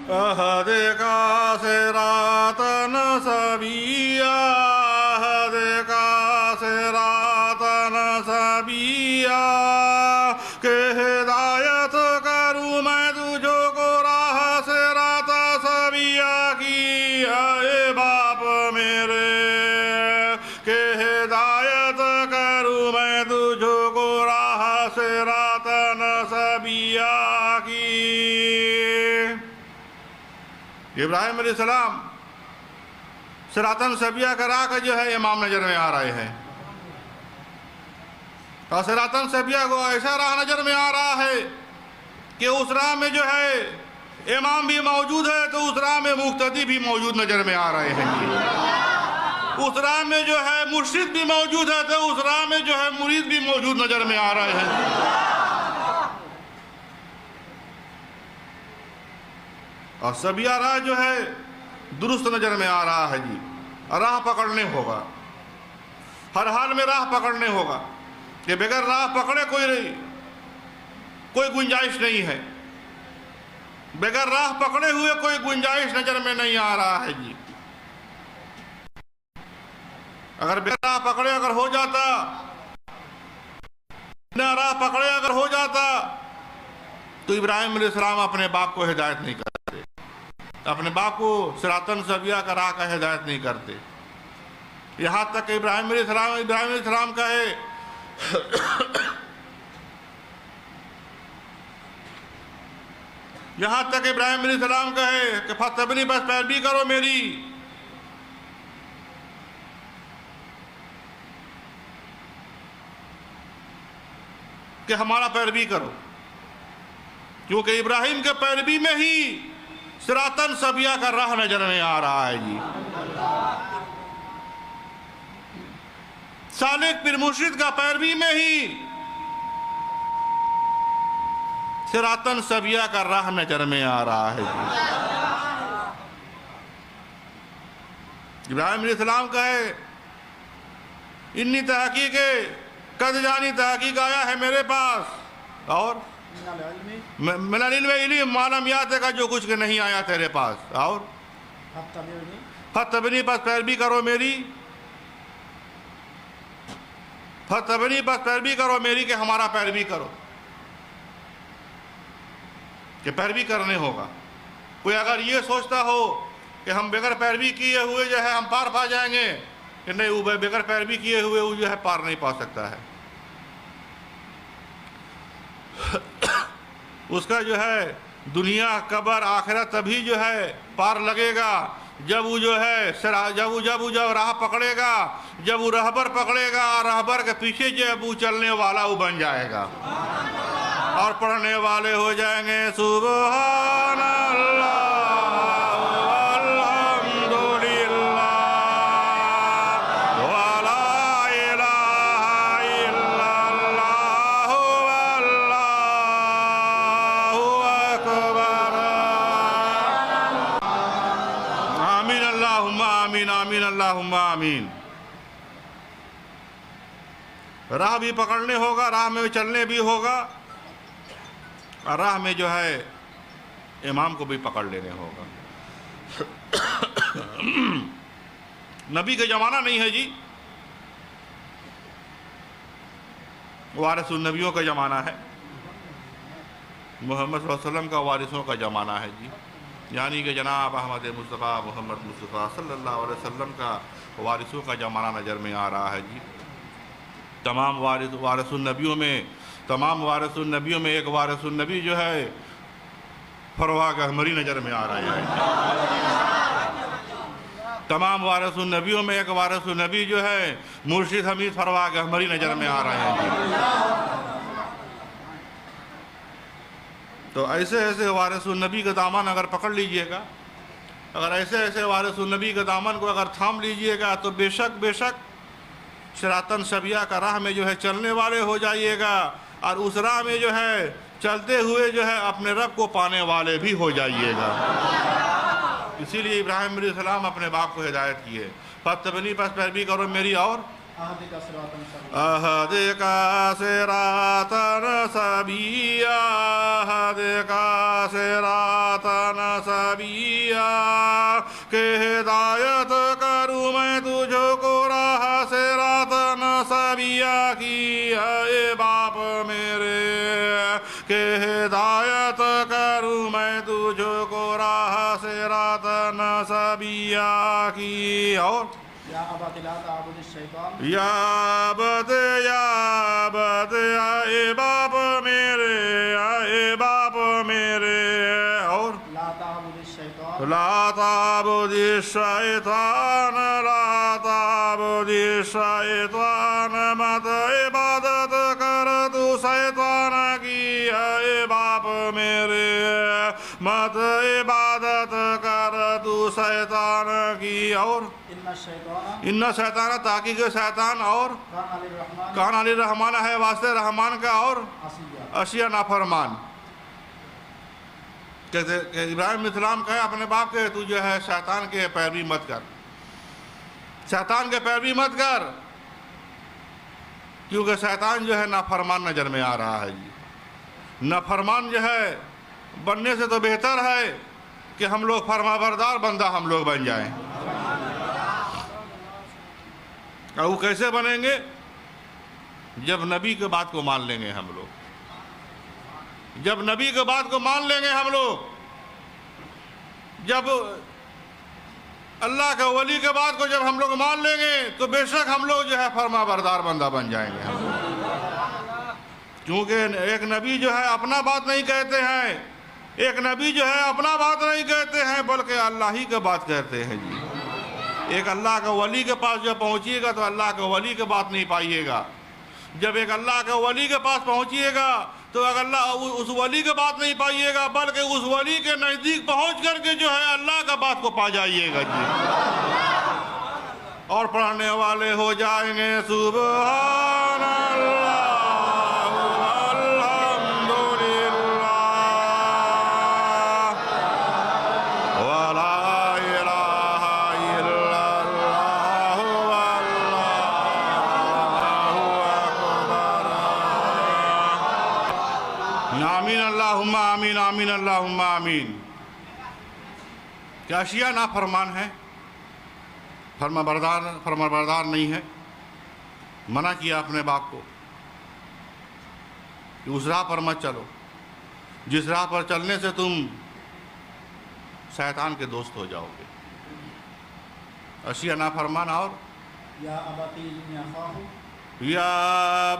اهدنا صراطا سويا اهدنا صراطا سويا کہ ہدایت کروں میں تجھو کو راہ صراط سویا کی اے باپ میرے کہ ہدایت کروں میں تجھو کو راہ صراط سویا کی۔ ابراہیم علیہ السلام صراطاً سویہ کا راہ کا جو ہے امام نظر میں آ رہے ہیں، اور صراطاً سویہ کو ایسا راہ نظر میں آ رہا ہے کہ اس راہ میں جو ہے امام بھی موجود ہے تو اس راہ میں مقتدی بھی موجود نظر میں آ رہے ہیں، اس راہ میں جو ہے مرشد بھی موجود ہے تو اس راہ میں جو ہے مرید بھی موجود نظر میں آ رہے ہیں۔ اور سویہ راہ جو ہے درست نظر میں آ رہا ہے جی، راہ پکڑنے ہوگا، ہر حال میں راہ پکڑنے ہوگا، کہ بغیر راہ پکڑے کوئی گنجائش نہیں ہے، بغیر راہ پکڑے ہوئے کوئی گنجائش نظر میں نہیں آ رہا ہے جی۔ اگر بغیر راہ پکڑے اگر ہو جاتا، بنا راہ پکڑے اگر ہو جاتا تو ابراہیم علیہ السلام اپنے باپ کو ہدایت نہیں کرتے، اپنے باپ کو صراطاً سویہ کا راہ کا ہدایت نہیں کرتے، یہاں تک کہ ابراہیم علیہ السلام کا ہے یہاں تک ابراہیم علیہ السلام کا ہے کہ فاتبعونی، بس پیروی کرو میری، کہ ہمارا پیروی کرو، کیونکہ ابراہیم کے پیروی میں ہی صراطاً سویہ کا راہ نظر میں آ رہا ہے جی۔ سالک پیر مرشد کا پیروی میں ہی صراطاً سویہ کا راہ نظر میں آ رہا ہے جی۔ ابراہیم علیہ السلام کا ہے انی تحقیق قد جانی، تحقیق آیا ہے میرے پاس، اور من العلم علم معلوم یات کا جو کچھ کہ نہیں آیا تیرے پاس، اور فاتبعونی، بس پیروی کرو میری، فاتبعونی، بس پیروی کرو میری، کہ ہمارا پیروی کرو، کہ پیروی کرنے ہوگا۔ کوئی اگر یہ سوچتا ہو کہ ہم بغیر پیروی کیے ہوئے جو ہے ہم پار پا جائیں گے، کہ نہیں، وہ بغیر پیروی کیے ہوئے وہ جو ہے پار نہیں پا سکتا ہے، اس کا جو ہے دنیا قبر آخرت تبھی جو ہے پار لگے گا جب وہ جو ہے جب راہ پکڑے گا، جب وہ رہبر پکڑے گا، رہبر کے پیچھے جب وہ چلنے والا وہ بن جائے گا، اور پڑھنے والے ہو جائیں گے سبحان اللہ اللہم آمین۔ راہ بھی پکڑنے ہوگا، راہ میں چلنے بھی ہوگا، اور راہ میں جو ہے امام کو بھی پکڑ لینے ہوگا۔ نبی کا زمانہ نہیں ہے جی، وارث النبیوں کا زمانہ ہے، محمد صلی اللہ علیہ وسلم کا وارثوں کا زمانہ ہے جی، یعنی کہ جناب احمد مصطفیٰ محمد مصطفیٰ صلی اللہ علیہ وسلم کا وارثوں کا زمانہ نظر میں آ رہا ہے جی۔ تمام وارث النبیوں میں ایک وارث النبی جو ہے فروہ گہمری نظر میں آ رہا ہے۔ تمام وارث النبیوں میں ایک وارث النبی جو ہے مرشد حمید فروہ گہمری نظر میں آ رہے ہیں جی۔ تو ایسے وارث النبی کا دامن اگر پکڑ لیجئے گا، اگر ایسے وارث النبی کا دامن کو اگر تھام لیجئے گا تو بے شک صراطاً سویہ کا راہ میں جو ہے چلنے والے ہو جائیے گا، اور اس راہ میں جو ہے چلتے ہوئے جو ہے اپنے رب کو پانے والے بھی ہو جائیے گا۔ اسی لیے ابراہیم علیہ السلام اپنے باپ کو ہدایت کیے، فاتبعونی، بس پیروی کرو میری، اور اهدنا صراطا سويا اهدنا صراطا سويا کہ ہدایت کروں میں تجھ کو راہ صراطا سویا کی اے باپ میرے کہ ہدایت کروں میں تجھ کو راہ صراطا سویا کی اور یا ابت لا تعبد الشیطان یا ابت اے باپ میرے اے باپ میرے اور لا تعبد الشیطان لا تعبد الشیطان لا تعبد الشیطان مت عبادت کر تو شیطان کی اے باپ میرے مت عبادت کر تو شیطان کی اور ان شیطان تحقیق شیطان اور کان علی الرحمن ہے واسطے رحمان کا اور اشیاء نافرمان کہ ابراہیم علیہ السلام کہے اپنے باپ کے تو جو ہے شیطان کے پیروی مت کر شیطان کے پیروی مت کر کیونکہ شیطان جو ہے نافرمان نظر میں آ رہا ہے جی نافرمان جو ہے بننے سے تو بہتر ہے کہ ہم لوگ فرما بردار بندہ ہم لوگ بن جائیں اور وہ کیسے بنیں گے جب نبی کے بات کو مان لیں گے ہم لوگ جب نبی کے بات کو مان لیں گے ہم لوگ جب اللہ کے ولی کے بات کو جب ہم لوگ مان لیں گے تو بے شک ہم لوگ جو ہے فرما بردار بندہ بن جائیں گے ہم لوگ کیونکہ ایک نبی جو ہے اپنا بات نہیں کہتے ہیں ایک نبی جو ہے اپنا بات نہیں کہتے ہیں بلکہ اللہ ہی کے بات کہتے ہیں جی ایک اللہ کے ولی کے پاس جب پہنچیے گا تو اللہ کے ولی کے بات نہیں پائیے گا جب ایک اللہ کے ولی کے پاس پہنچیے گا تو اگر اللہ اس ولی کے بات نہیں پائیے گا بلکہ اس ولی کے نزدیک پہنچ کر کے جو ہے اللہ کا بات کو پا جائیے گا جی اور پڑھنے والے ہو جائیں گے سبحان اللہ آمین آمین اللہم آمین کیا اشیاء نافرمان ہے فرما بردار نہیں ہے منع کیا اپنے باپ کو کہ اس راہ پر مت چلو جس راہ پر چلنے سے تم شیطان کے دوست ہو جاؤ گے اشیاء نافرمان اور یا ابتی انی اخاف یا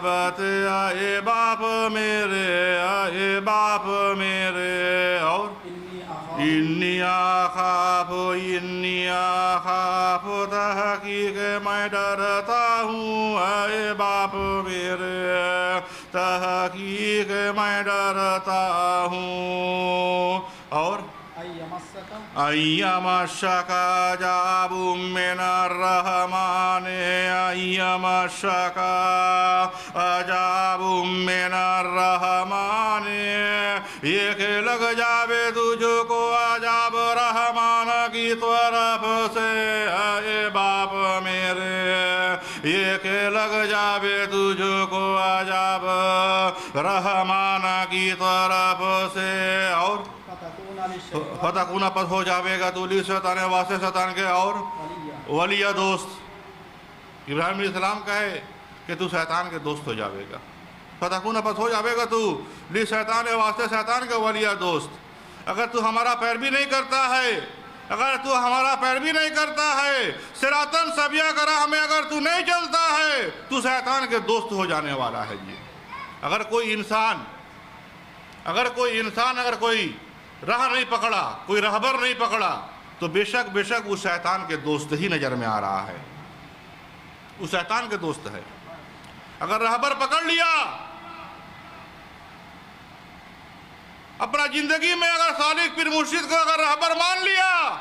بت اے باپ میرے اور انی آخاف تحقیق میں ڈرتا ہوں اے باپ میرے تحقیق میں ڈرتا ہوں اور ایم الشکا جاب من الرحمن ایم الشکا جاب من الرحمن یہ کہ لگ جاوے تجھ کو عجاب رحمان کی طرف سے اے باپ میرے یہ کہ لگ جاوے تجھ کو عجاب رحمان کی طرف سے اور فتکونہ پس ہو جاوے گا تو لی شیطان واسطے شیطان کے اور ولی دوست ابراہیم علیہ السلام کہے کہ تو شیطان کے دوست ہو جاوے گا فتکونہ پس ہو جاوے گا تو لی شیطان واسطے شیطان کے ولی دوست اگر تو ہمارا پیروی نہیں کرتا ہے صراطاً سویا کا راہ میں اگر تو نہیں چلتا ہے تو شیطان کے دوست ہو جانے والا ہے یہ اگر کوئی انسان راہ نہیں پکڑا کوئی رہبر نہیں پکڑا تو بے شک وہ شیطان کے دوست ہی نظر میں آ رہا ہے وہ شیطان کے دوست ہے اگر رہبر پکڑ لیا اپنا زندگی میں اگر سالک پیر مرشد کو اگر رہبر مان لیا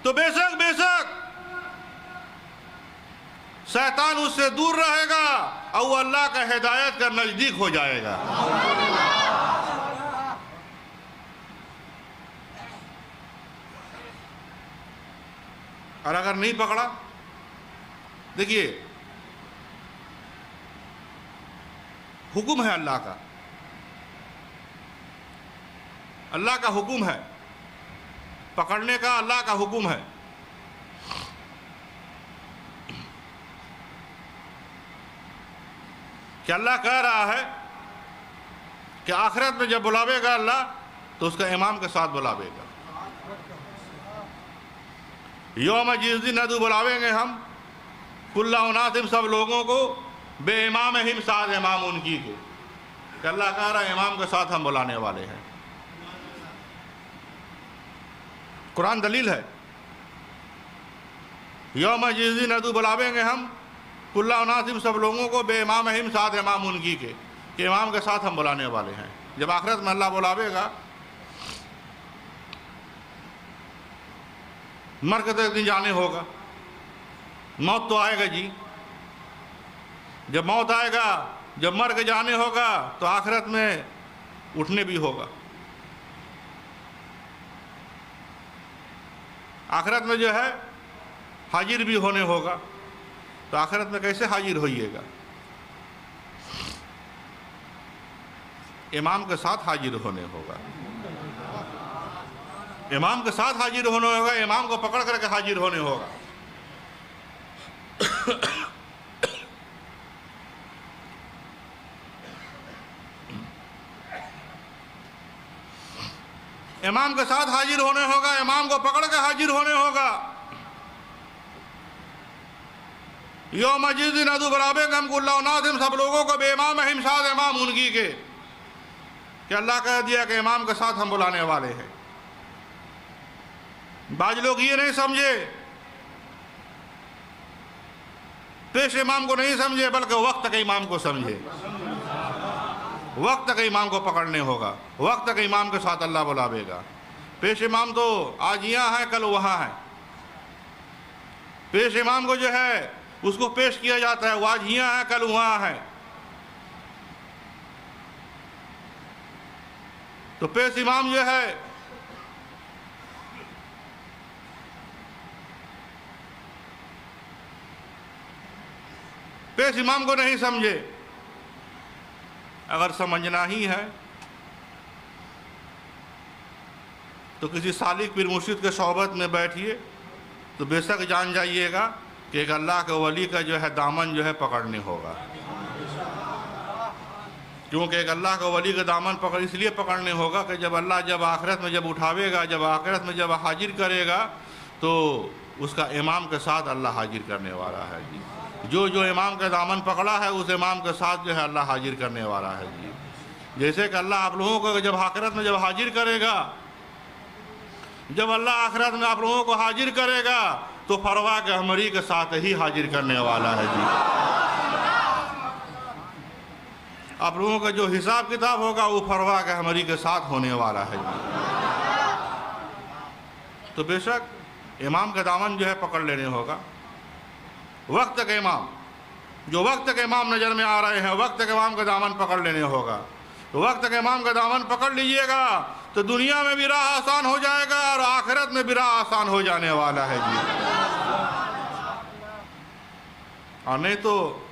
تو بے شک شیطان اس سے دور رہے گا اور وہ اللہ کا ہدایت کا نزدیک ہو جائے گا اور اگر نہیں پکڑا، دیکھیے حکم ہے اللہ کا، اللہ کا حکم ہے، پکڑنے کا اللہ کا حکم ہے۔ کہ اللہ کہہ رہا ہے کہ آخرت میں جب بلاوے گا اللہ تو اس کا امام کے ساتھ بلاوے گا۔ یوم جس دن ندعو بلاویں گے ہم کل اناس، سب لوگوں کو بے امامہم، ساتھ امام ان کی کے، کہ اللہ کہہ رہا ہے امام کے ساتھ ہم بلانے والے ہیں۔ قرآن دلیل ہے، یوم جس دن ندعو بلاویں گے ہم کل اناس، سب لوگوں کو بے امامہم، ساتھ امام ان کی کے، کہ امام کے ساتھ ہم بلانے والے ہیں۔ جب آخرت میں اللہ بلاوے گا، مر کے تو ایک دن جانے ہوگا، موت تو آئے گا جی۔ جب موت آئے گا، جب مر کے جانے ہوگا تو آخرت میں اٹھنے بھی ہوگا۔ آخرت میں جو ہے حاضر بھی ہونے ہوگا، تو آخرت میں کیسے حاضر ہوئیے گا؟ امام کے ساتھ حاضر ہونے ہوگا، امام کے ساتھ حاضر ہونے ہوگا، امام کو پکڑ کر کے حاضر ہونے ہوگا۔ امام کے ساتھ حاضر ہونے ہوگا، امام کو پکڑ کے حاضر ہونے ہوگا۔ یوم جس دن ندعو بلاویں گے ہم کل اناس، سب لوگوں کو بے امامہم، ساتھ امام ان کی کے، کہ اللہ کہہ دیا کہ امام کے ساتھ ہم بلانے والے ہیں۔ بعض لوگ یہ نہیں سمجھے، پیش امام کو نہیں سمجھے، بلکہ وقت کے امام کو سمجھے۔ وقت کے امام کو پکڑنے ہوگا، وقت کے امام کے ساتھ اللہ بلاوے گا۔ پیش امام تو آج یہاں ہے، کل وہاں ہے۔ پیش امام کو جو ہے اس کو پیش کیا جاتا ہے، وہ آج یہاں ہے، کل وہاں ہے۔ تو پیش امام جو ہے پیش امام کو نہیں سمجھے۔ اگر سمجھنا ہی ہے تو کسی سالک پیر مرشد کے صحبت میں بیٹھیے، تو بے شک جان جائیے گا کہ ایک اللہ کے ولی کا جو ہے دامن جو ہے پکڑنے ہوگا۔ کیونکہ ایک اللہ کے ولی کا دامن اس لیے پکڑنے ہوگا کہ جب اللہ جب آخرت میں جب اٹھاوے گا، جب آخرت میں جب حاضر کرے گا، تو اس کا امام کے ساتھ اللہ حاضر کرنے والا ہے جی۔ جو امام کا دامن پکڑا ہے اس امام کے ساتھ جو ہے اللہ حاضر کرنے والا ہے جی۔ جیسے کہ اللہ آپ لوگوں کو جب آخرت میں جب حاضر کرے گا، جب اللہ آخرت میں آپ لوگوں کو حاضر کرے گا تو فروا کے ہمری کے ساتھ ہی حاضر کرنے والا ہے جی۔ آپ لوگوں کا جو حساب کتاب ہوگا وہ فروا کے ہمری کے ساتھ ہونے والا ہے جی۔ تو بے شک امام کا دامن جو ہے پکڑ لینے ہوگا۔ وقت کے امام، جو وقت کے امام نظر میں آ رہے ہیں، وقت کے امام کا دامن پکڑ لینے ہوگا۔ وقت کے امام کا دامن پکڑ لیجئے گا تو دنیا میں بھی راہ آسان ہو جائے گا اور آخرت میں بھی راہ آسان ہو جانے والا ہے جی۔ اور نہیں تو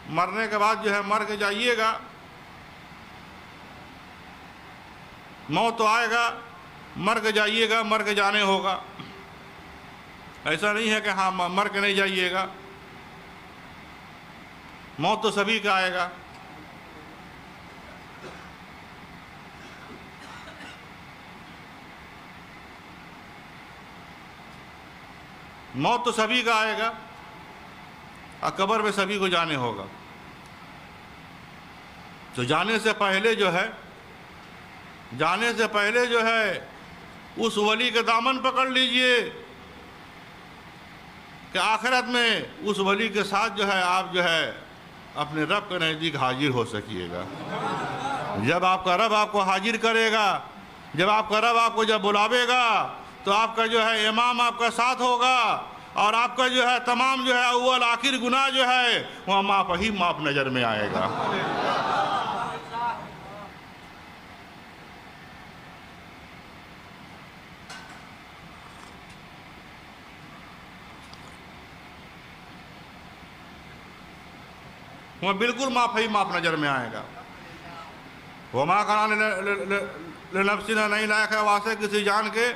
مرنے کے بعد جو ہے مر کے جائیے گا، موت تو آئے گا، مر کے جائیے گا، مر کے جانے ہوگا۔ ایسا نہیں ہے کہ ہاں مر کے نہیں جائیے گا، موت تو سبھی کا آئے گا۔ موت تو سبھی کا آئے گا اور قبر میں سبھی کو جانے ہوگا۔ تو جانے سے پہلے جو ہے اس ولی کے دامن پکڑ لیجئے کہ آخرت میں اس ولی کے ساتھ جو ہے آپ جو ہے اپنے رب کے نزدیک حاضر ہو سکیے گا۔ جب آپ کا رب آپ کو حاضر کرے گا، جب آپ کا رب آپ کو جب بلاوے گا تو آپ کا جو ہے امام آپ کا ساتھ ہوگا اور آپ کا جو ہے تمام جو ہے اول آخر گناہ جو ہے وہ معاف ہی معاف نظر میں آئے گا۔ وہ بالکل معاف ہی معاف نظر میں آئے گا۔ وما کان لنفس، نہیں لائق ہے واسطے کسی جان کے،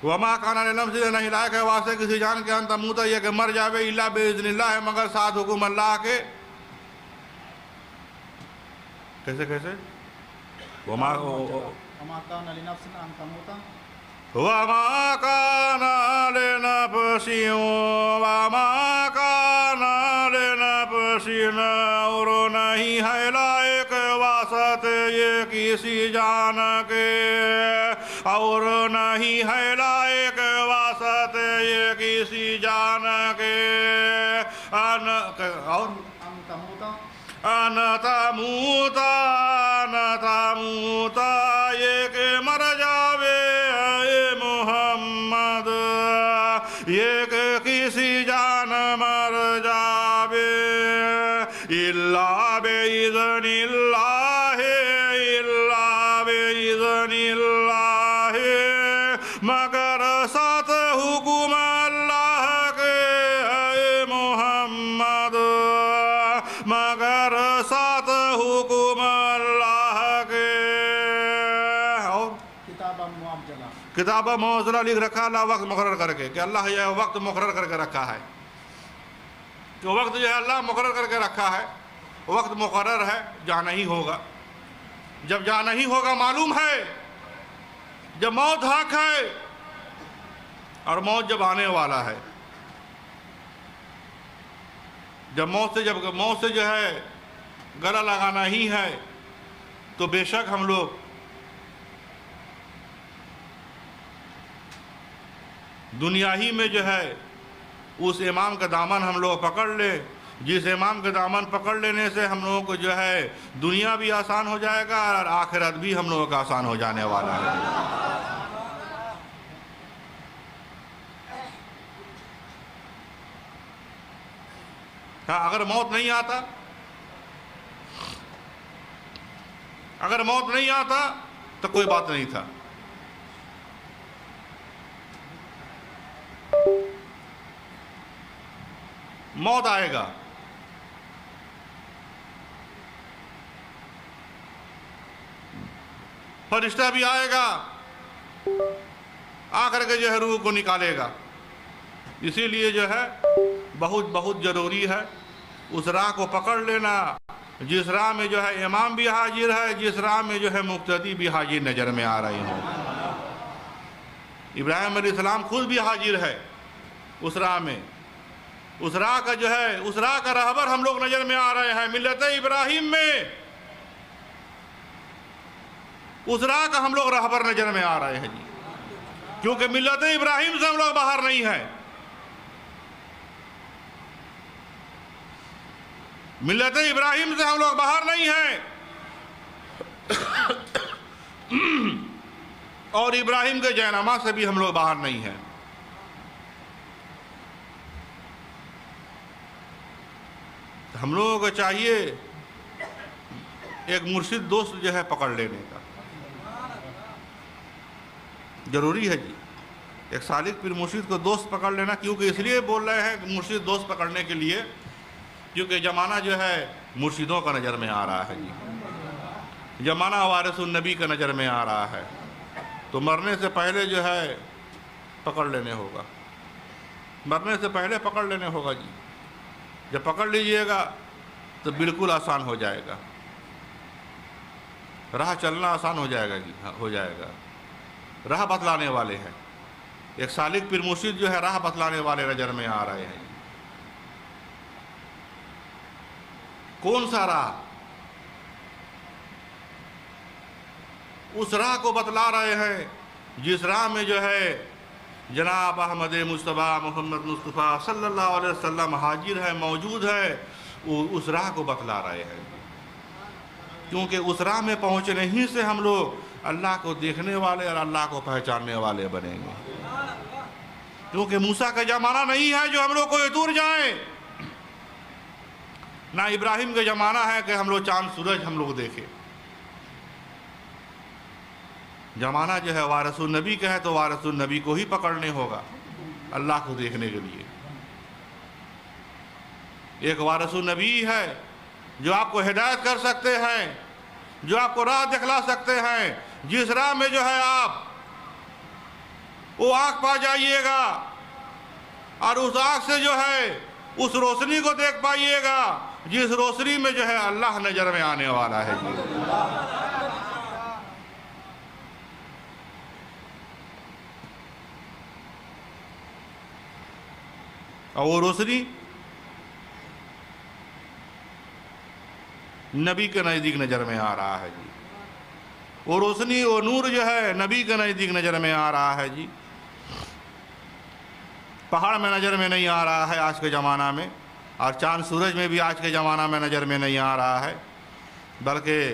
وما کان لنفس، نہیں لائق ہے واسطے کسی جان کے ان تموت، یہ کہ مر جاوے، الا باذن اللہ، ہے مگر ساتھ حکم اللہ کے۔ کیسے وما کان لنفس ان تموت، وما کان لنفس، وما کان لنفس، اور نہیں ہے لائق واسطے یہ کسی جان کے، اور نہیں ہے لائق واسطے یہ کسی جان کے، اور ان تموت، ان تموت، یہ کہ مر جاوے اے محمد، یہ کہ کسی جان مر جاوے، الا باذن اللہ، الا باذن اللہ، مگر ساتھ حکم اللہ کے اے محمد، مگر ساتھ حکم اللہ کے۔ اور کتابہ معجلہ، کتابہ معجلہ لکھ رکھا اللہ وقت مقرر کر کے، کہ اللہ یہ وقت مقرر کر کے رکھا ہے، جو وقت جو ہے اللہ مقرر کر کے رکھا ہے، وقت مقرر ہے، جانا ہی ہوگا۔ جب جانا ہی ہوگا معلوم ہے، جب موت حق ہے اور موت جب آنے والا ہے، جب موت سے جو ہے گلا لگانا ہی ہے، تو بے شک ہم لوگ دنیا ہی میں جو ہے اس امام کا دامن ہم لوگ پکڑ لیں، جس امام کا دامن پکڑ لینے سے ہم لوگوں کو جو ہے دنیا بھی آسان ہو جائے گا اور آخرت بھی ہم لوگوں کا آسان ہو جانے والا ہے۔ اگر موت نہیں آتا، اگر موت نہیں آتا تو کوئی بات نہیں تھا۔ موت آئے گا، فرشتہ بھی آئے گا، آ کر کے جو ہے روح کو نکالے گا۔ اسی لیے جو ہے بہت ضروری ہے اس راہ کو پکڑ لینا جس راہ میں جو ہے امام بھی حاضر ہے، جس راہ میں جو ہے مقتدی بھی حاضر نظر میں آ رہے ہوں۔ ابراہیم علیہ السلام خود بھی حاضر ہے اس راہ میں، اس راہ کا جو ہے اس راہ کا رہبر ہم لوگ نظر میں آ رہے ہیں ملت ابراہیم میں، اس راہ کا ہم لوگ رہبر نظر میں آ رہے ہیں جی، کیونکہ ملت ابراہیم سے ہم لوگ باہر نہیں ہیں، ملت ابراہیم سے ہم لوگ باہر نہیں ہیں، اور ابراہیم کے جینما سے بھی ہم لوگ باہر نہیں ہیں۔ ہم لوگوں کو چاہیے ایک مرشد دوست جو ہے پکڑ لینے کا ضروری ہے جی، ایک سالک پیر مرشد کو دوست پکڑ لینا، کیونکہ اس لیے بول رہے ہیں کہ مرشد دوست پکڑنے کے لیے کیونکہ زمانہ جو ہے مرشدوں کا نظر میں آ رہا ہے جی، زمانہ وارث النبی کا نظر میں آ رہا ہے، تو مرنے سے پہلے جو ہے پکڑ لینے ہوگا، مرنے سے پہلے پکڑ لینے ہوگا جی، جب پکڑ لیجئے گا تو بالکل آسان ہو جائے گا، راہ چلنا آسان ہو جائے گا جی، ہو جائے گا۔ راہ بتلانے والے ہیں، ایک سالک پیر مرشد جو ہے راہ بتلانے والے نظر میں آ رہے ہیں۔ کون سا راہ؟ اس راہ کو بتلا رہے ہیں جس راہ میں جو ہے جناب احمد مصطفیٰ محمد مصطفیٰ صلی اللہ علیہ وسلم حاضر ہے، موجود ہے، اس راہ کو بتلا رہے ہیں، کیونکہ اس راہ میں پہنچنے ہی سے ہم لوگ اللہ کو دیکھنے والے اور اللہ کو پہچاننے والے بنیں گے، کیونکہ موسیٰ کا زمانہ نہیں ہے جو ہم لوگ کوئی دور جائیں، نہ ابراہیم کا زمانہ ہے کہ ہم لوگ چاند سورج ہم لوگ دیکھیں، زمانہ جو ہے وارث النبی کا ہے، تو وارث النبی کو ہی پکڑنے ہوگا اللہ کو دیکھنے کے لیے۔ ایک وارث نبی ہے جو آپ کو ہدایت کر سکتے ہیں، جو آپ کو راہ دکھلا سکتے ہیں، جس راہ میں جو ہے آپ وہ آنکھ پا جائیے گا اور اس آنکھ سے جو ہے اس روشنی کو دیکھ پائیے گا جس روشنی میں جو ہے اللہ نظر میں آنے والا ہے جی۔ اور وہ روشنی نبی کے نزدیک نظر میں آ رہا ہے جی۔ وہ روشنی وہ نور جو ہے نبی کے نزدیک نظر میں آ رہا ہے جی۔ پہاڑ میں نظر میں نہیں آ رہا ہے آج کے زمانہ میں، اور چاند سورج میں بھی آج کے زمانہ میں نظر میں نہیں آ رہا ہے، بلکہ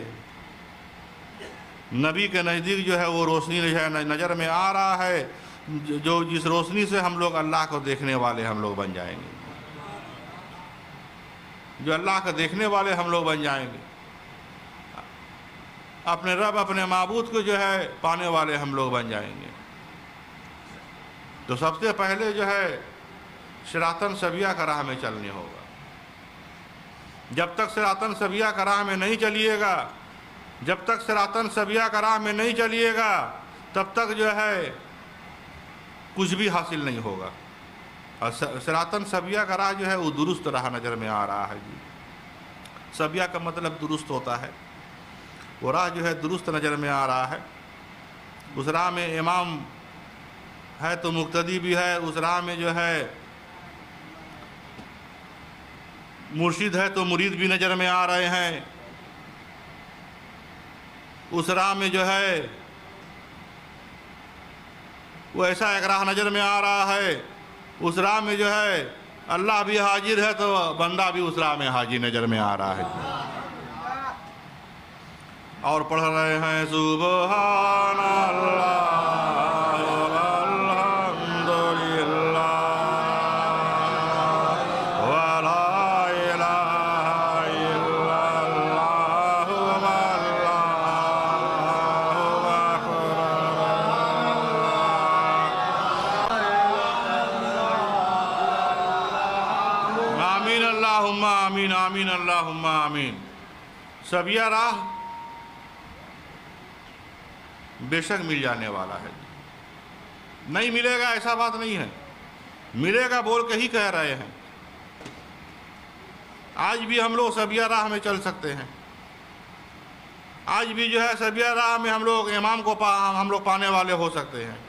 نبی کے نزدیک جو ہے وہ روشنی جو ہے نظر میں آ رہا ہے، جو جس روشنی سے ہم لوگ اللہ کو دیکھنے والے ہم لوگ بن جائیں گے، جو اللہ کو دیکھنے والے ہم لوگ بن جائیں گے، اپنے رب اپنے معبود کو جو ہے پانے والے ہم لوگ بن جائیں گے۔ تو سب سے پہلے جو ہے صراطاً سویہ کا راہ میں چلنے ہوگا۔ جب تک صراطاً سویہ کا راہ میں نہیں چلیے گا، جب تک صراطاً سویہ کا راہ میں نہیں چلیے گا، تب تک جو ہے کچھ بھی حاصل نہیں ہوگا۔ اور صراطاً سویہ کا راہ جو ہے وہ درست راہ نظر میں آ رہا ہے جی۔ سویہ کا مطلب درست ہوتا ہے، وہ راہ جو ہے درست نظر میں آ رہا ہے۔ اس راہ میں امام ہے تو مقتدی بھی ہے، اس راہ میں جو ہے مرشد ہے تو مرید بھی نظر میں آ رہے ہیں، اس راہ میں جو ہے وہ ایسا ایک راہ نظر میں آ رہا ہے، اس راہ میں جو ہے اللہ بھی حاضر ہے تو بندہ بھی اس راہ میں حاضر نظر میں آ رہا ہے۔ اور پڑھ رہے ہیں سبحان اللہ والحمد للہ ولا الہ الا اللہ واللہ اکبر۔ آمین اللہم آمین، آمین اللہم آمین۔ سویہ راہ بے شک مل جانے والا ہے، نہیں ملے گا ایسا بات نہیں ہے، ملے گا بول کے ہی کہہ رہے ہیں۔ آج بھی ہم لوگ سویہ راہ میں چل سکتے ہیں، آج بھی جو ہے سویہ راہ میں ہم لوگ امام کو ہم لوگ پانے والے ہو سکتے ہیں،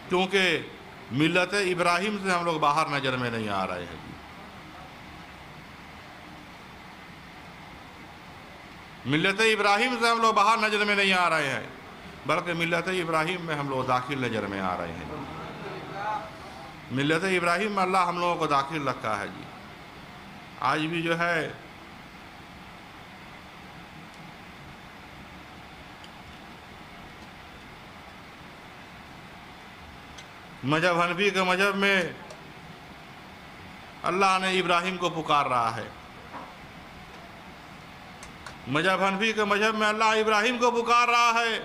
کیونکہ ملت ابراہیم سے ہم لوگ باہر نظر میں نہیں آ رہے ہیں۔ ملت ابراہیم سے ہم لوگ باہر نظر میں نہیں آ رہے ہیں، بلکہ ملت ابراہیم میں ہم لوگ داخل نظر میں آ رہے ہیں۔ ملت ابراہیم میں اللہ ہم لوگوں کو داخل رکھا ہے جی۔ آج بھی جو ہے مذہب حنفی کے مذہب میں اللہ نے ابراہیم کو پکار رہا ہے، مذہب حنفی کے مذہب میں اللہ ابراہیم کو پکار رہا ہے،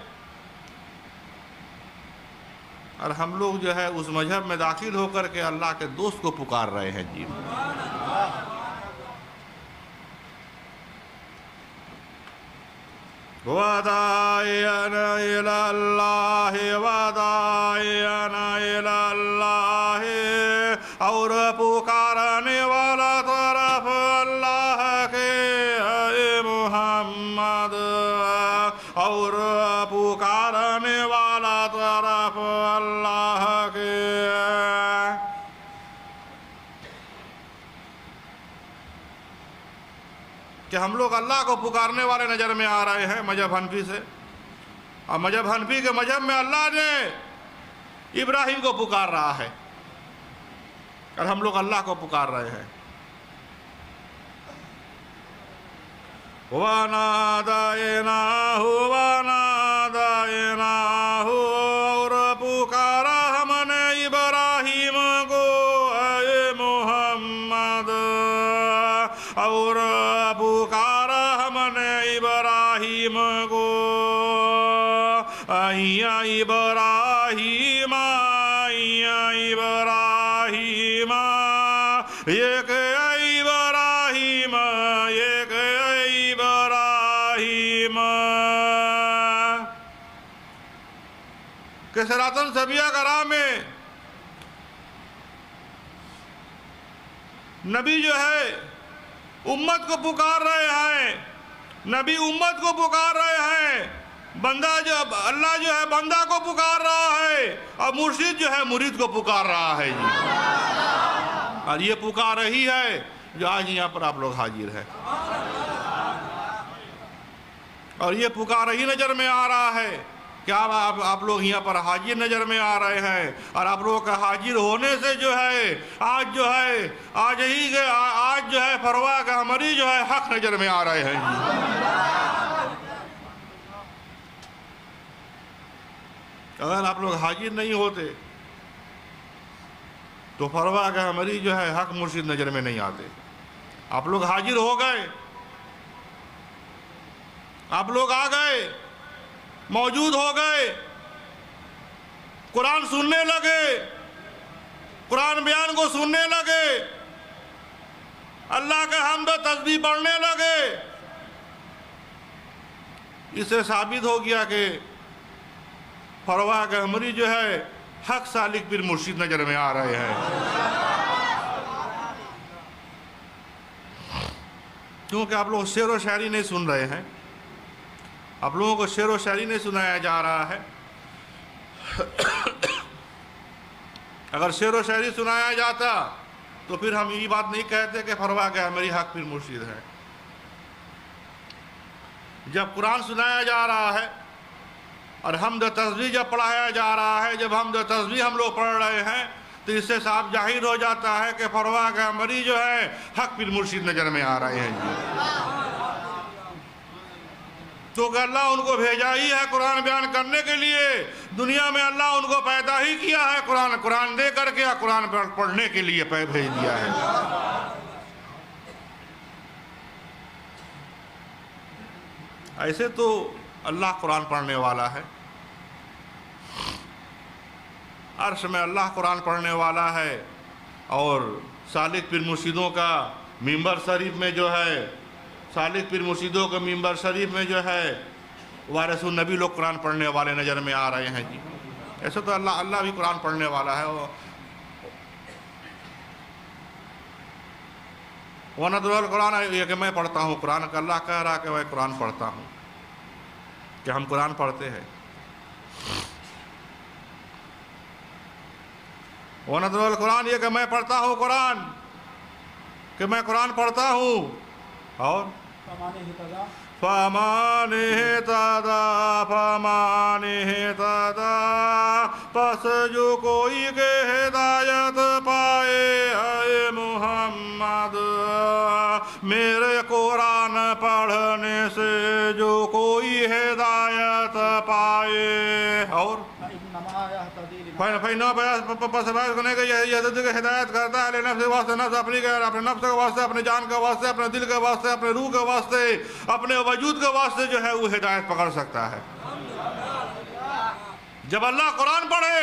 اور ہم لوگ جو ہے اس مذہب میں داخل ہو کر کے اللہ کے دوست کو پکار رہے ہیں جی۔ وَدَاعِيًا إِلَى اللَّهِ وَدَاعِيًا إِلَى اللَّهِ، اور پکارنے والا طرف اللہ کے اے محمد، اور پکارنے والا طرف اللہ کے۔ کہ ہم لوگ اللہ کو پکارنے والے نظر میں آ رہے ہیں مذہب حنفی سے، اور مذہب حنفی کے مذہب میں اللہ نے ابراہیم کو پکار رہا ہے، اور ہم لوگ اللہ کو پکار رہے ہیں۔ وَنَادَيْنَاهُ وَنَادَيْنَاهُ، اور پکارا ہم نے ابراہیم کو اے محمد، اور پکارا ہم نے ابراہیم کو یا ابراہیم یا ابراہیم۔ یہ کہ ابراہیم، یہ کہ ابراہیم، کہ صراطاً سویہ کا راہ میں نبی جو ہے امت کو پکار رہے ہیں، نبی امت کو پکار رہے ہیں، بندہ جو اللہ جو ہے بندہ کو پکار رہا ہے، اور مرشد جو ہے مرید کو پکار رہا ہے جی۔ اور یہ پکار رہی ہے جو آج یہاں پر آپ لوگ حاضر ہیں، اور یہ پکار رہی نظر میں آ رہا ہے کہ آپ لوگ یہاں پر حاضر نظر میں آ رہے ہیں، اور آپ لوگوں کا حاضر ہونے سے جو ہے آج جو ہے فروا کا ہماری جو ہے حق نظر میں آ رہے ہیں۔ اگر آپ لوگ حاضر نہیں ہوتے تو فروا کا ہماری جو ہے حق مرشد نظر میں نہیں آتے۔ آپ لوگ حاضر ہو گئے، آپ لوگ آ گئے، موجود ہو گئے، قرآن سننے لگے، قرآن بیان کو سننے لگے، اللہ کا حمد و تسبیح پڑھنے لگے، اس سے ثابت ہو گیا کہ فروا کا ہماری جو ہے حق سالک پیر مرشد نظر میں آ رہے ہیں۔ کیونکہ آپ لوگ شعر و شاعری نہیں سن رہے ہیں، آپ لوگوں کو شعر و شاعری نہیں سنایا جا رہا ہے۔ اگر شعر و شاعری سنایا جاتا تو پھر ہم یہ بات نہیں کہتے کہ فروا کے ہماری حق پیر مرشد ہے۔ جب قرآن سنایا جا رہا ہے اور حمد و تسبیح جب پڑھایا جا رہا ہے، جب حمد و تسبیح ہم لوگ پڑھ رہے ہیں تو اس سے صاف ظاہر ہو جاتا ہے کہ فروا کے ہماری جو ہے حق پیر مرشد نظر میں آ رہے ہیں جی۔ تو کہ اللہ ان کو بھیجا ہی ہے قرآن بیان کرنے کے لیے، دنیا میں اللہ ان کو پیدا ہی کیا ہے قرآن دے کر کے، قرآن پڑھنے کے لیے بھیج دیا ہے۔ ایسے تو اللہ قرآن پڑھنے والا ہے، عرش میں اللہ قرآن پڑھنے والا ہے، اور سالک پیر مرشدوں کا منبر شریف میں جو ہے، سالک پیر مرشدوں کا منبر شریف میں جو ہے وارث النبی لوگ قرآن پڑھنے والے نظر میں آ رہے ہیں جی۔ ایسے تو اللہ بھی قرآن پڑھنے والا ہے۔ وَنَتْلُو الْقُرْآنَ، یہ کہ میں پڑھتا ہوں قرآن کا، اللہ کہہ رہا کہ میں قرآن پڑھتا ہوں، کہ ہم قرآن پڑھتے ہیں۔ وَنَتْلُو الْقُرْآنَ، یہ کہ میں پڑھتا ہوں قرآن، کہ میں قرآن پڑھتا ہوں۔ اور فَمَنِ اهْتَدَىٰ، پس جو کوئی کہ ہدایت پائے اے محمد، میرے قرآن پڑھنے سے جو کوئی ہدایت پائے۔ اور پس کرنے کے یہ ہدایت کرتا ہے لنفس واسطے، نفس اپنی اپنے نفس کے واسطے، اپنے جان کے واسطے، اپنے دل کے واسطے، اپنے روح کے واسطے، اپنے وجود کے واسطے جو ہے وہ ہدایت پکڑ سکتا ہے۔ جب اللہ قرآن پڑھے،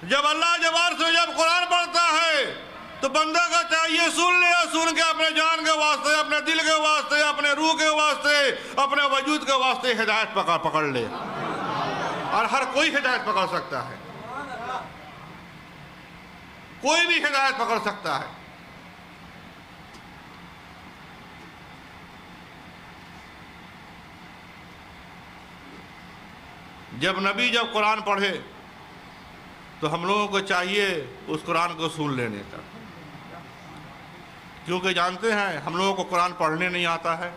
جب اللہ جبار سے جب قرآن پڑھتا ہے تو بندہ کا چاہیے سن لے، سن کے اپنے جان کے واسطے، اپنے دل کے واسطے، اپنے روح کے واسطے، اپنے وجود کے واسطے ہدایت پکڑ لے۔ اور ہر کوئی ہدایت پکڑ سکتا ہے، کوئی بھی ہدایت پکڑ سکتا ہے۔ جب نبی جب قرآن پڑھے تو ہم لوگوں کو چاہیے اس قرآن کو سن لینے کا، کیونکہ جانتے ہیں ہم لوگوں کو قرآن پڑھنے نہیں آتا ہے،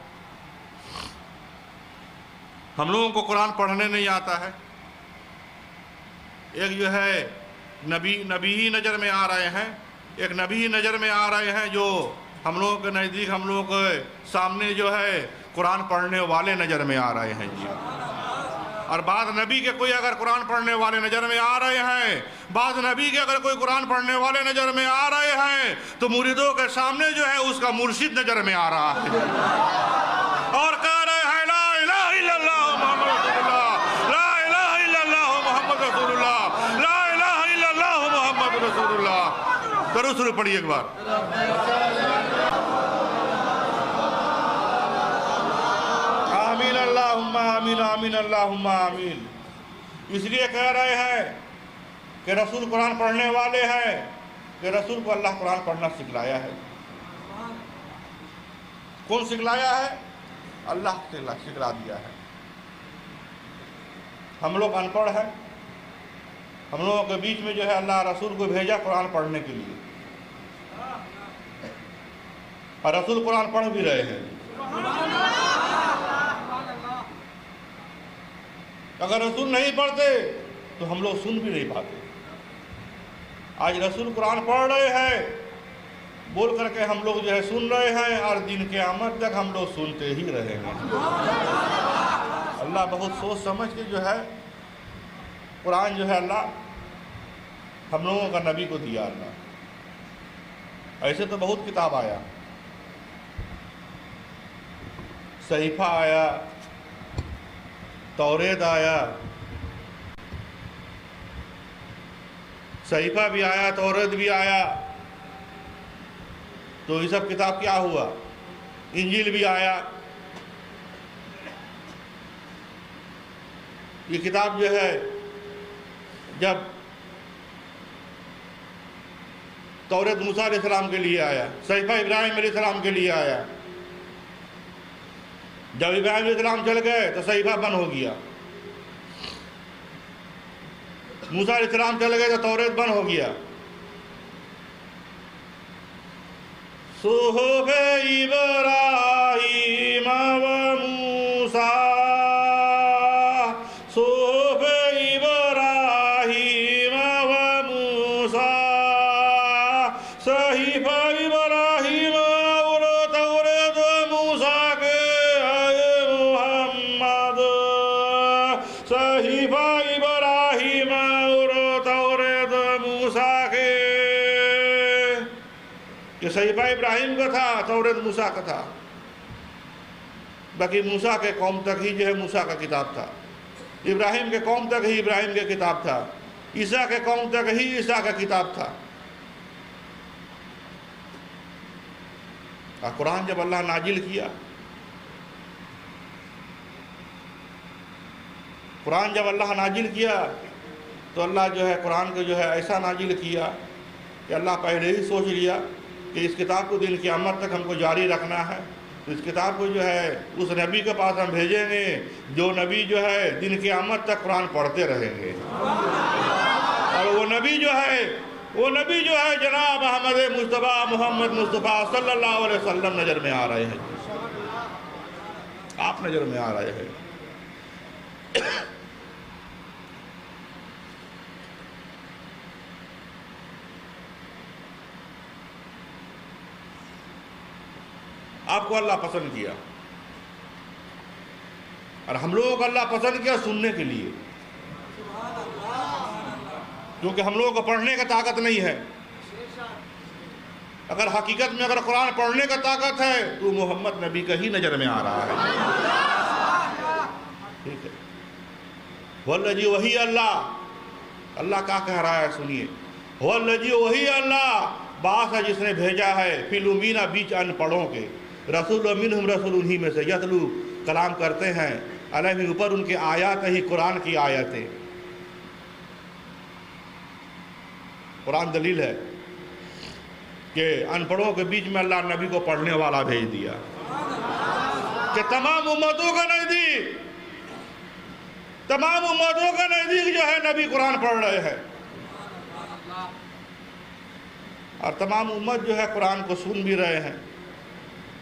ہم لوگوں کو قرآن پڑھنے نہیں آتا ہے۔ ایک جو ہے نبی ہی نظر میں آ رہے ہیں، ایک نبی ہی نظر میں آ رہے ہیں جو ہم لوگوں کے نزدیک، ہم لوگوں کے سامنے جو ہے قرآن پڑھنے والے نظر میں آ رہے ہیں جی۔ اور بعض نبی کے کوئی اگر قرآن پڑھنے والے نظر میں آ رہے ہیں، بعض نبی کے اگر کوئی قرآن پڑھنے والے نظر میں آ رہے ہیں تو مریدوں کے سامنے جو ہے اس کا مرشد نظر میں آ رہا ہے، اور کہہ رہے ہیں لا الہ الا اللہ محمد رسول اللہ، لا الہ الا اللہ محمد رسول اللہ۔ درود پڑھیے ایک بار. آمین اللہم آمین آمین اللہم آمین. اس لیے کہہ رہے ہیں کہ رسول قرآن پڑھنے والے ہیں کہ رسول کو اللہ قرآن پڑھنا سکھلایا ہے. کون سکھلایا ہے؟ اللہ سکھلا دیا ہے. ہم لوگ ان پڑھ ہیں. ہم لوگوں کے بیچ میں جو ہے اللہ رسول کو بھیجا قرآن پڑھنے کے لیے, اور رسول قرآن پڑھ بھی رہے ہیں. اگر رسول نہیں پڑھتے تو ہم لوگ سن بھی نہیں پاتے. آج رسول قرآن پڑھ رہے ہیں بول کر کے ہم لوگ جو ہے سن رہے ہیں, اور دن قیامت تک ہم لوگ سنتے ہی رہے ہیں. اللہ بہت سوچ سمجھ کے جو ہے قرآن جو ہے اللہ ہم لوگوں کا نبی کو دیا. اللہ ایسے تو بہت کتاب آیا, صحیفہ آیا, توریت آیا, صحیفہ بھی آیا, توریت بھی آیا. تو یہ سب کتاب کیا ہوا؟ انجیل بھی آیا. یہ کتاب جو ہے جب توریت موسیٰ علیہ السلام کے لیے آیا, صحیفہ ابراہیم علیہ السلام کے لیے آیا. جب ابراہیم علیہ السلام چل گئے تو صحیفہ بند ہو گیا. موسیٰ علیہ السلام چل گئے تو توریت بند ہو گیا. صحف ابراہیم و موسیٰ, صحف ابراہیم و موسیٰ, صحیفہ ابراہیم اور توریت موسیٰ کے اے محمد. صحیفہ ابراہیم اور توریت موسیٰ کے, یہ صحیفہ ابراہیم کا تھا, توریت موسیٰ کا تھا. باقی موسیٰ کے قوم تک ہی جو ہے موسیٰ کا کتاب تھا, ابراہیم کے قوم تک ہی ابراہیم کے کتاب تھا, عیسیٰ کے قوم تک ہی عیسیٰ کا کتاب تھا. اور قرآن جب اللہ نازل کیا, قرآن جب اللہ نازل کیا تو اللہ جو ہے قرآن کو جو ہے ایسا نازل کیا کہ اللہ پہلے ہی سوچ لیا کہ اس کتاب کو دن قیامت تک ہم کو جاری رکھنا ہے. تو اس کتاب کو جو ہے اس نبی کے پاس ہم بھیجیں گے جو نبی جو ہے دن قیامت تک قرآن پڑھتے رہیں گے. اور وہ نبی جو ہے جناب احمد مصطفیٰ محمد مصطفیٰ صلی اللہ علیہ وسلم نظر میں آ رہے ہیں. آپ نظر میں آ رہے ہیں. آپ کو اللہ پسند کیا, اور ہم لوگوں کو اللہ پسند کیا سننے کے لیے, کیونکہ ہم لوگوں کو پڑھنے کا طاقت نہیں ہے. اگر حقیقت میں اگر قرآن پڑھنے کا طاقت ہے تو محمد نبی کا ہی نظر میں آ رہا ہے. ٹھیک ہے, والذی وہی اللہ, اللہ کیا کہہ رہا ہے سنیے. والذی وہی اللہ باس ہے جس نے بھیجا ہے فی الامیین بیچ ان پڑھوں کے, رسول منہم رسول انہی میں سے, یتلو کلام کرتے ہیں علیہم اوپر ان کے آیات ہی قرآن کی آیتیں. قرآن دلیل ہے کہ ان پڑھوں کے بیچ میں اللہ نبی کو پڑھنے والا بھیج دیا کہ تمام امتوں کا نزدیک جو ہے نبی قرآن پڑھ رہے ہیں, اور تمام امت جو ہے قرآن کو سن بھی رہے ہیں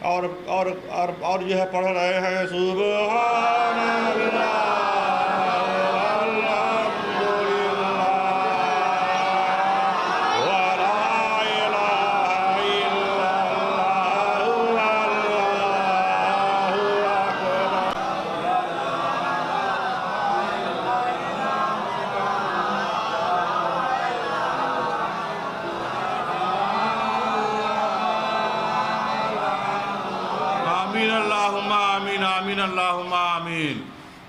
اور جو ہے پڑھ رہے ہیں سبحان اللہ اللہم آمین.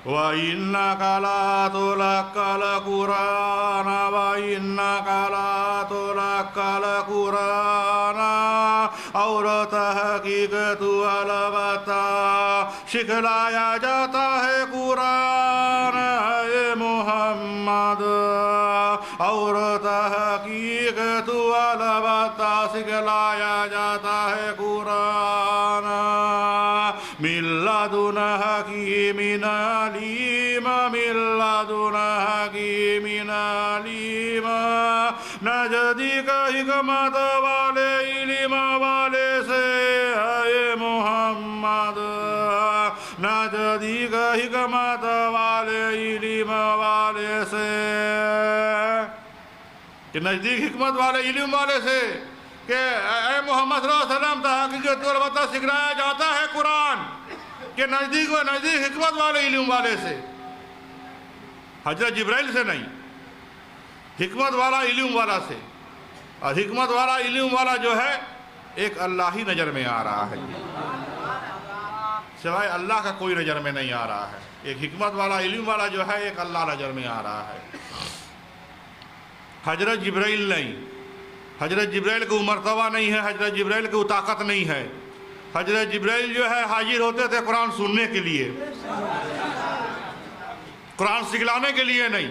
وَإِنَّكَ لَتُلَقَّى الْقُرْآنَ وَإِنَّكَ لَتُلَقَّى الْقُرْآنَ اور تحقیق تو البتہ سکھلایا جاتا ہے قرآن اے محمد، اور تحقیق تو البتہ سکھلایا جاتا ہے قرآن من لدن حکیم علیم، من لدن حکیم علیم، نزدیک حکمت والے علم والے سے اے محمد، نزدیک حکمت والے علم والے سے، کہ نزدیک حکمت والے علم والے سے کہ اے محمد صلی اللہ علیہ وسلم تحقیق تو البتہ سکھلایا جاتا ہے قرآن، کہ نزدیک حکمت والے علم والے سے، حضرت جبرائیل سے نہیں، حکمت والا علم والا سے، اور حکمت والا علم والا جو ہے ایک اللہ ہی نظر میں آ رہا ہے، سوائے اللہ کا کوئی نظر میں نہیں آ رہا ہے، ایک حکمت والا علم والا جو ہے ایک اللہ نظر میں آ رہا ہے۔ حضرت جبرائیل نہیں، حضرت جبرائیل کو مرتبہ نہیں ہے، حضرت جبرائیل کو طاقت نہیں ہے، حضرت جبرائیل جو ہے حاضر ہوتے تھے قرآن سننے کے لیے، قرآن سکھلانے کے لیے نہیں،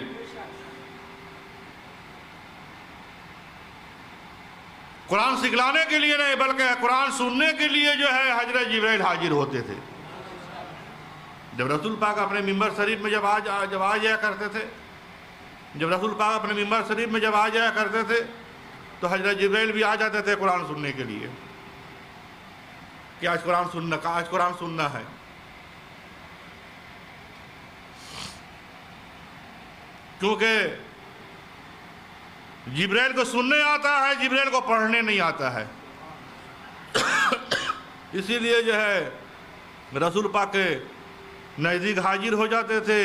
قرآن سکھلانے کے لیے نہیں بلکہ قرآن سننے کے لیے جو ہے حضرت جبرائیل حاضر ہوتے تھے۔ جب رسول پاک اپنے ممبر شریف میں جب آ جایا کرتے تھے، جب رسول پاک اپنے ممبر شریف میں جب آ جایا کرتے تھے تو حضرت جبرائیل بھی آ جاتے تھے قرآن سننے کے لیے، کہ آج قرآن سننا ہے۔ کیونکہ جبرائیل کو سننے آتا ہے، جبرائیل کو پڑھنے نہیں آتا ہے، اسی لیے جو ہے رسول پاک کے نزدیک حاضر ہو جاتے تھے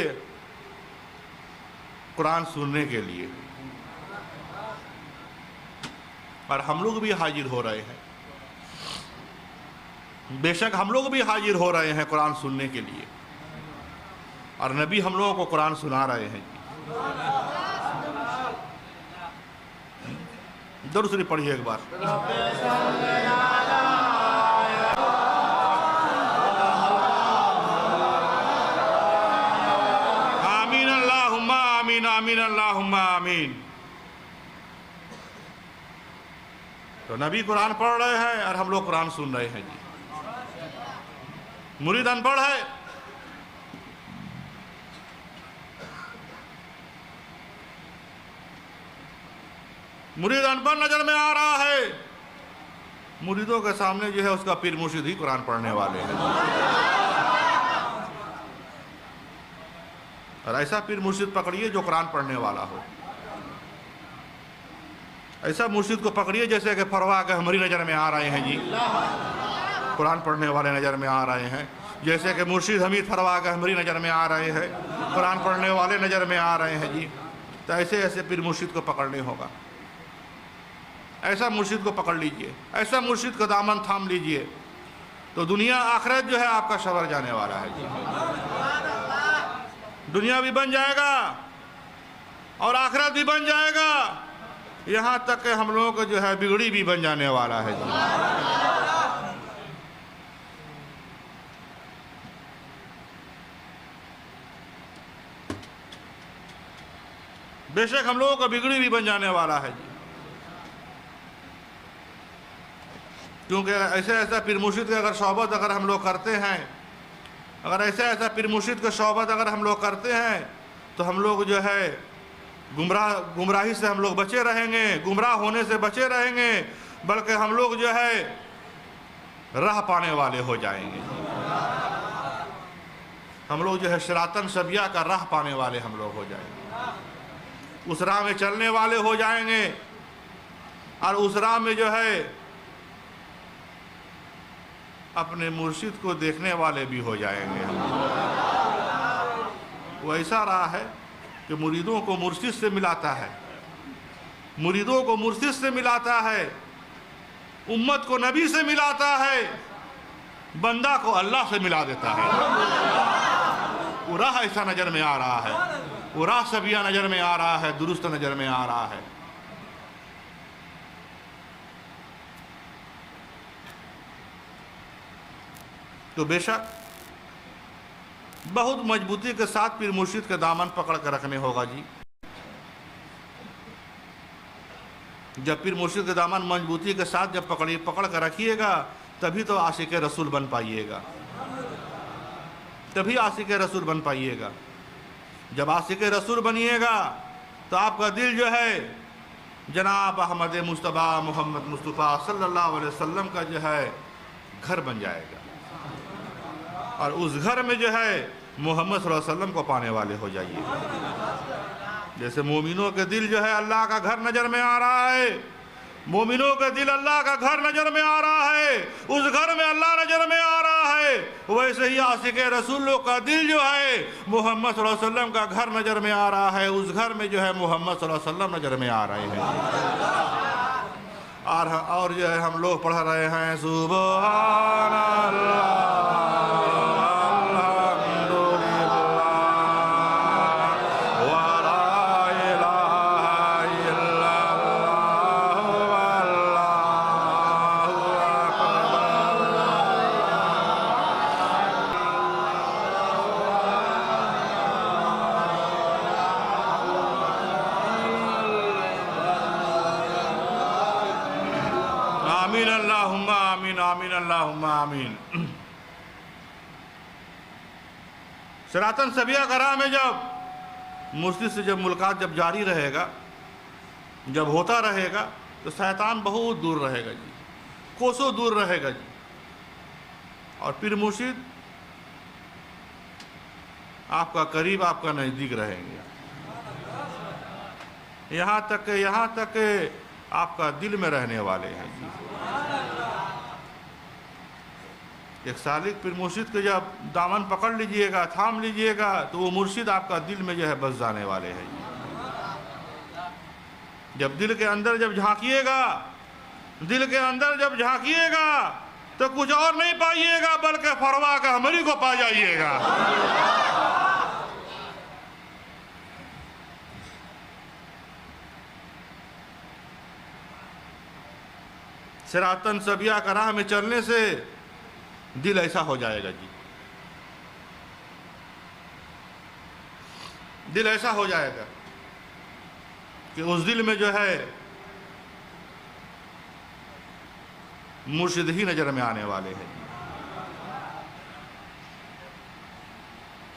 قرآن سننے کے لیے، اور ہم لوگ بھی حاضر ہو رہے ہیں، بے شک ہم لوگ بھی حاضر ہو رہے ہیں قرآن سننے کے لیے، اور نبی ہم لوگوں کو قرآن سنا رہے ہیں۔ درود شریف پڑھیے ایک بار۔ آمین اللہم آمین، آمین اللہم آمین۔ تو نبی قرآن پڑھ رہے ہیں اور ہم لوگ قرآن سن رہے ہیں جی۔ مرید ان پڑھ ہے، مرید ان پڑھ نظر میں آ رہا ہے، مریدوں کے سامنے جو ہے اس کا پیر مرشد ہی قرآن پڑھنے والے ہیں، اور ایسا پیر مرشد پکڑیے جو قرآن پڑھنے والا ہو، ایسا مرشد کو پکڑیے جیسے کہ فروا کہ ہماری نظر میں آ رہے ہیں جی، قرآن پڑھنے والے نظر میں آ رہے ہیں، جیسے کہ مرشد حمید فروا کہ ہماری نظر میں آ رہے ہیں، قرآن پڑھنے والے نظر میں آ رہے ہیں جی۔ تو ایسے پیر مرشد کو پکڑنے ہوگا، ایسا مرشد کو پکڑ لیجئے، ایسا مرشد کو دامن تھام لیجئے، تو دنیا آخرت جو ہے آپ کا شور جانے والا ہے جی، دنیا بھی بن جائے گا اور آخرت بھی بن جائے گا، یہاں تک کہ ہم لوگوں کو جو ہے بگڑی بھی بن جانے والا ہے جی۔ بے شک ہم لوگوں کو بگڑی بھی بن جانے والا ہے جی، کیونکہ ایسا پیر مرشد کی اگر صحبت اگر ہم لوگ کرتے ہیں، اگر ایسا پیر مرشد کی صحبت اگر ہم لوگ کرتے ہیں تو ہم لوگ جو ہے گمراہی سے ہم لوگ بچے رہیں گے، گمراہ ہونے سے بچے رہیں گے، بلکہ ہم لوگ جو ہے راہ پانے والے ہو جائیں گے، ہم لوگ جو ہے صراطاً سویہ کا راہ پانے والے ہم لوگ ہو جائیں گے، اس راہ میں چلنے والے ہو جائیں گے، اور اس راہ میں جو ہے اپنے مرشد کو دیکھنے والے بھی ہو جائیں گے۔ وہ ایسا راہ ہے کہ مریدوں کو مرشد سے ملاتا ہے، مریدوں کو مرشد سے ملاتا ہے، امت کو نبی سے ملاتا ہے، بندہ کو اللہ سے ملا دیتا ہے۔ وہ راہ ایسا نظر میں آ رہا ہے، وہ راہ سبیہ نظر میں آ رہا ہے، درست نظر میں آ رہا ہے۔ تو بے شک بہت مضبوطی کے ساتھ پیر مرشد کے دامن پکڑ کر رکھنے ہوگا جی۔ جب پیر مرشد کے دامن مضبوطی کے ساتھ جب پکڑ کر رکھیے گا تبھی تو عاشق رسول بن پائیے گا، تبھی عاشق رسول بن پائیے گا۔ جب عاشق رسول بنیے گا تو آپ کا دل جو ہے جناب احمد مصطفیٰ محمد مصطفیٰ صلی اللہ علیہ وسلم کا جو ہے گھر بن جائے گا، اور اس گھر میں جو ہے محمد صلی اللہ علیہ وسلم کو پانے والے ہو جائیے گا۔ جیسے مومنوں کے دل جو ہے اللہ کا گھر نظر میں آ رہا ہے، مومنوں کا دل اللہ کا گھر نظر میں آ رہا ہے، اس گھر میں اللہ نظر میں آ رہا ہے، ویسے ہی عاشق رسولوں کا دل جو ہے محمد صلی اللہ علیہ وسلم کا گھر نظر میں آ رہا ہے، اس گھر میں جو ہے محمد صلی اللہ علیہ وسلم نظر میں آ رہے ہیں۔ اور جو ہے ہم لوگ پڑھ رہے ہیں سبحان اللہ آمین اللہم آمین آمین اللہم آمین۔ صراطاً سبیہ کا راہ میں جب مرشد سے جب ملاقات جب جاری رہے گا، جب ہوتا رہے گا تو شیطان بہت دور رہے گا جی، کوسوں دور رہے گا جی، اور پیر مرشد آپ کا قریب آپ کا نزدیک رہیں گے، یہاں تک کہ آپ کا دل میں رہنے والے ہیں جی۔ ایک سالک پیر مرشد کے جب دامن پکڑ لیجئے گا، تھام لیجئے گا تو وہ مرشد آپ کا دل میں جو ہے بس جانے والے ہیں جی۔ جب دل کے اندر جب جھانکیے گا، دل کے اندر جب جھانکیے گا تو کچھ اور نہیں پائیے گا بلکہ فروا کا ہمری کو پا جائیے گا۔ صراطاً سبیہ کا راہ میں چلنے سے دل ایسا ہو جائے گا جی، دل ایسا ہو جائے گا کہ اس دل میں جو ہے مرشد ہی نظر میں آنے والے ہیں،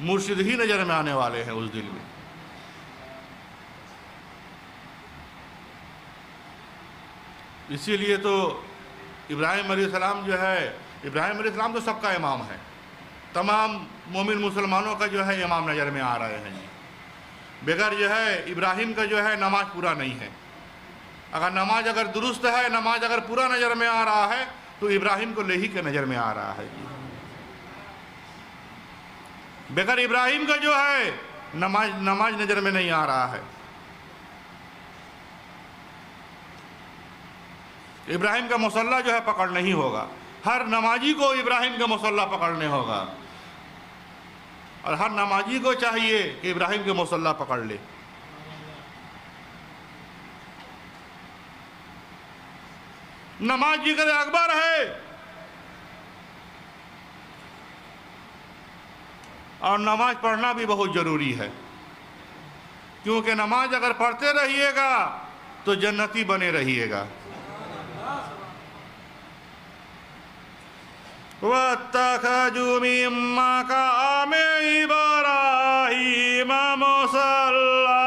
مرشد ہی نظر میں آنے والے ہیں اس دل میں۔ اسی لیے تو ابراہیم علیہ السلام جو ہے، ابراہیم علیہ السلام تو سب کا امام ہے، تمام مومن مسلمانوں کا جو ہے امام نظر میں آ رہے ہیں جی۔ بغیر جو ہے ابراہیم کا جو ہے نماز پورا نہیں ہے، اگر نماز اگر درست ہے، نماز اگر پورا نظر میں آ رہا ہے تو ابراہیم کو لے ہی کے نظر میں آ رہا ہے جی۔ بغیر ابراہیم کا جو ہے نماز نظر میں نہیں آ رہا ہے۔ ابراہیم کا مصلی جو ہے پکڑ نہیں ہوگا، ہر نمازی کو ابراہیم کا مصلی پکڑنے ہوگا، اور ہر نمازی کو چاہیے کہ ابراہیم کے مصلی پکڑ لے۔ نماز جگر اکبر ہے، اور نماز پڑھنا بھی بہت ضروری ہے، کیونکہ نماز اگر پڑھتے رہیے گا تو جنتی بنے رہیے گا۔ وَاتَّخَذُوا مِن مَّقَامِ إِبْرَاهِيمَ مُصَلًّى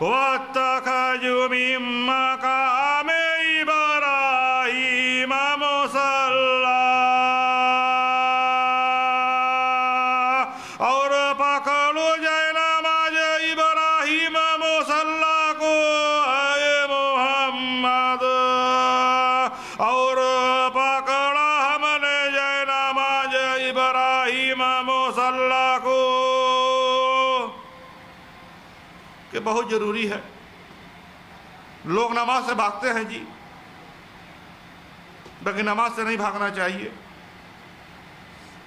وَاتَّخَذُوا مِن مَّقَامِ إِبْرَاهِيمَ مُصَلًّى، اور پکڑو جائے نماز ابراہیم مصلی کو اے محمد، اور پکڑا ہم نے جائے نماز ابراہیم مصلی کو، کہ بہت ضروری ہے۔ لوگ نماز سے بھاگتے ہیں جی، بلکہ نماز سے نہیں بھاگنا چاہیے۔